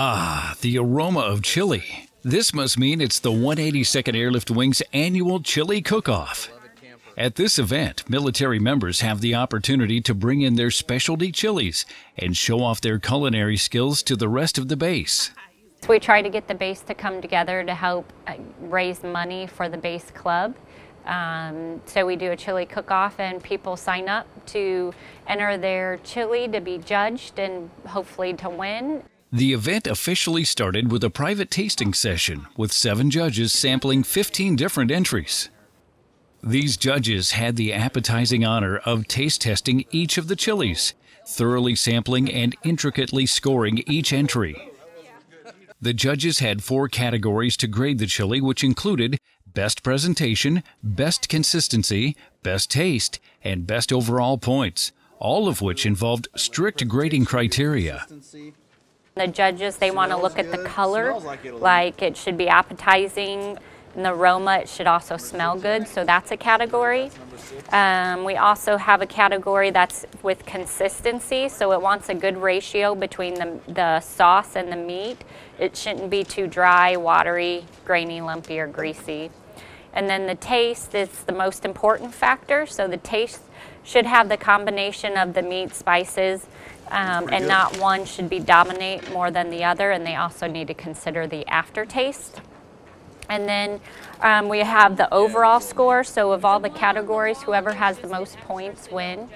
Ah, the aroma of chili. This must mean it's the 182nd Airlift Wing's annual chili cook-off. At this event, military members have the opportunity to bring in their specialty chilies and show off their culinary skills to the rest of the base. So we try to get the base to come together to help raise money for the base club. So we do a chili cook-off and people sign up to enter their chili to be judged and hopefully to win. The event officially started with a private tasting session with 7 judges sampling 15 different entries. These judges had the appetizing honor of taste testing each of the chilies, thoroughly sampling and intricately scoring each entry. The judges had 4 categories to grade the chili, which included Best Presentation, Best Consistency, Best Taste, and Best Overall Points, all of which involved strict grading criteria. The judges, they want to look at the color, like it should be appetizing, and the aroma, it should also smell good, so that's a category. We also have a category that's with consistency, so it wants a good ratio between the sauce and the meat. It shouldn't be too dry, watery, grainy, lumpy, or greasy. And then the taste is the most important factor, so the taste should have the combination of the meat, spices, and not one should be dominate more than the other, and they also need to consider the aftertaste. And then we have the overall score, so of all the categories, whoever has the most points win.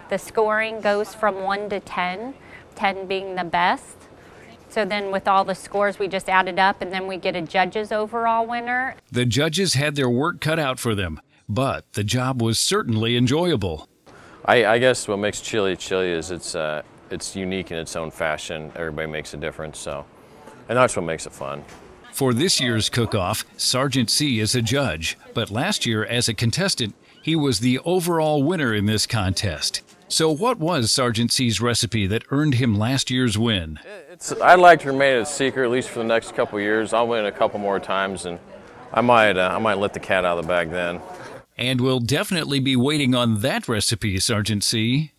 The scoring goes from 1 to 10, 10 being the best. So then with all the scores, we just add it up, and then we get a judge's overall winner. The judges had their work cut out for them, but the job was certainly enjoyable. I guess what makes chili is it's unique in its own fashion. Everybody makes a difference, and that's what makes it fun. For this year's cook-off, Sergeant C is a judge, but last year as a contestant, he was the overall winner in this contest. So what was Sergeant C's recipe that earned him last year's win? I'd like to remain a secret at least for the next couple of years. I'll win a couple more times, and I might let the cat out of the bag then. And we'll definitely be waiting on that recipe, Sergeant C.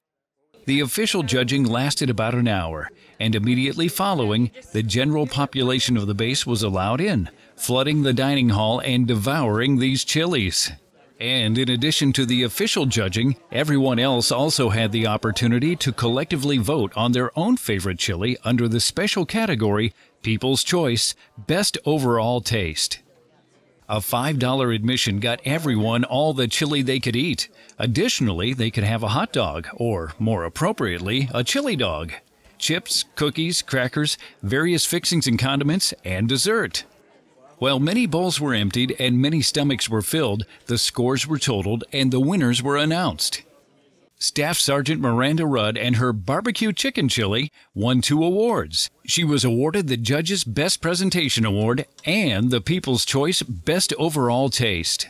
The official judging lasted about an hour, and immediately following, the general population of the base was allowed in, flooding the dining hall and devouring these chilies. And in addition to the official judging, everyone else also had the opportunity to collectively vote on their own favorite chili under the special category, People's Choice, Best Overall Taste. A $5 admission got everyone all the chili they could eat. Additionally, they could have a hot dog, or more appropriately, a chili dog. Chips, cookies, crackers, various fixings and condiments, and dessert. While many bowls were emptied and many stomachs were filled, the scores were totaled and the winners were announced. Staff Sergeant Miranda Rudd and her barbecue chicken chili won 2 awards. She was awarded the Judge's Best Presentation Award and the People's Choice Best Overall Taste.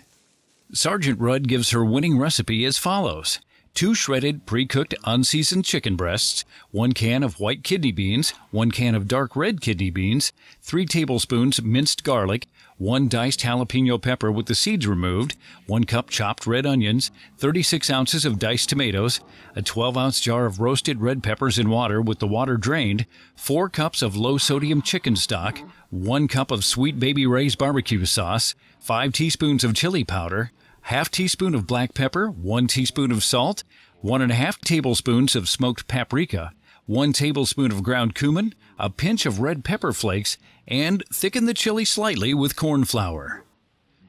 Sergeant Rudd gives her winning recipe as follows: 2 shredded, pre-cooked, unseasoned chicken breasts, 1 can of white kidney beans, 1 can of dark red kidney beans, 3 tablespoons minced garlic, 1 diced jalapeno pepper with the seeds removed, 1 cup chopped red onions, 36 ounces of diced tomatoes, a 12-ounce jar of roasted red peppers in water with the water drained, 4 cups of low-sodium chicken stock, 1 cup of Sweet Baby Ray's barbecue sauce, 5 teaspoons of chili powder, ½ teaspoon of black pepper, 1 teaspoon of salt, 1½ tablespoons of smoked paprika, 1 tablespoon of ground cumin, a pinch of red pepper flakes, and thicken the chili slightly with corn flour.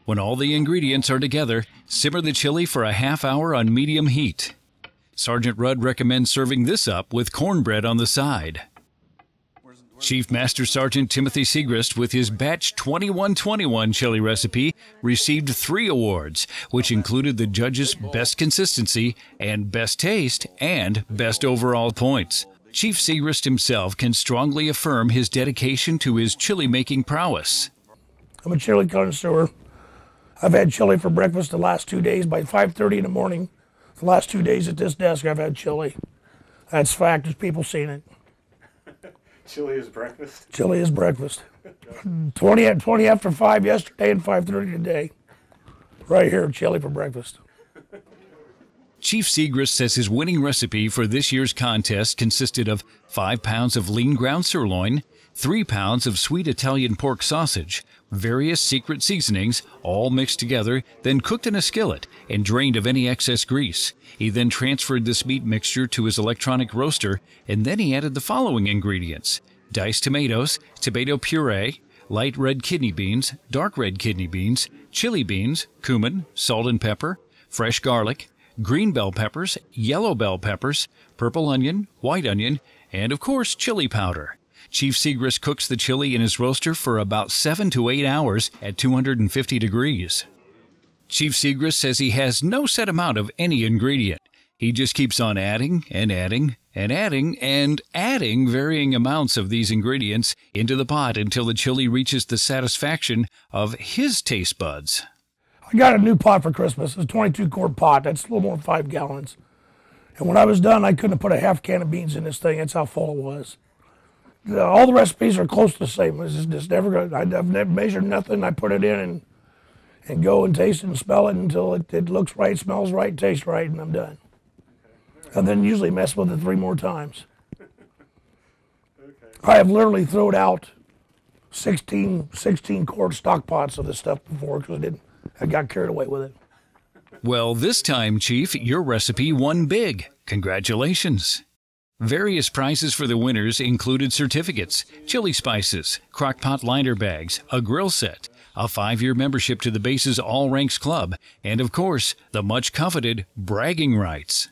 When all the ingredients are together, simmer the chili for a ½ hour on medium heat. Sergeant Rudd recommends serving this up with cornbread on the side. Chief Master Sergeant Timothy Sigrist, with his Batch 2121 chili recipe, received 3 awards, which included the judges' Best Consistency and Best Taste and Best Overall Points. Chief Sigrist himself can strongly affirm his dedication to his chili-making prowess. I'm a chili connoisseur. I've had chili for breakfast the last 2 days. By 5:30 in the morning, the last 2 days at this desk, I've had chili. That's fact. There's people seen it. Chili is breakfast? Chili is breakfast. 20 after 5 yesterday and 5:30 today. Right here, chili for breakfast. Chief Sigrist says his winning recipe for this year's contest consisted of 5 pounds of lean ground sirloin, 3 pounds of sweet Italian pork sausage, various secret seasonings, all mixed together, then cooked in a skillet and drained of any excess grease. He then transferred this meat mixture to his electronic roaster, and then he added the following ingredients: diced tomatoes, tomato puree, light red kidney beans, dark red kidney beans, chili beans, cumin, salt and pepper, fresh garlic, green bell peppers, yellow bell peppers, purple onion, white onion, and of course chili powder. Chief Sigrist cooks the chili in his roaster for about 7 to 8 hours at 250 degrees. Chief Sigrist says he has no set amount of any ingredient. He just keeps on adding and adding and adding and adding varying amounts of these ingredients into the pot until the chili reaches the satisfaction of his taste buds. I got a new pot for Christmas. It's a 22-quart pot. That's a little more than 5 gallons. And when I was done, I couldn't have put a half can of beans in this thing. That's how full it was. All the recipes are close to the same. It's just never good. I've never measured nothing. I put it in and go and taste it and smell it until it looks right, smells right, tastes right, and I'm done. And then usually mess with it 3 more times. I have literally thrown out 16-quart stock pots of this stuff before because I got carried away with it. Well, this time, Chief, your recipe won big. Congratulations. Various prizes for the winners included certificates, chili spices, crockpot liner bags, a grill set, a 5-year membership to the base's All Ranks Club, and of course, the much coveted bragging rights.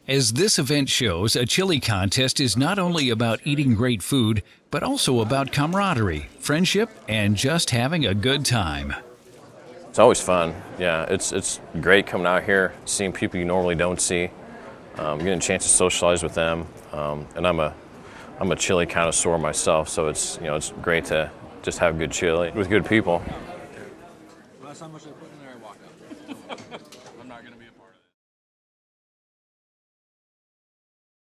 As this event shows, a chili contest is not only about eating great food, but also about camaraderie, friendship, and just having a good time. It's always fun. Yeah, it's great coming out here, seeing people you normally don't see, getting a chance to socialize with them. And I'm a chili connoisseur myself, so it's great to just have good chili with good people. Last time I put in there, I walked out. I'm not going to be a part of it.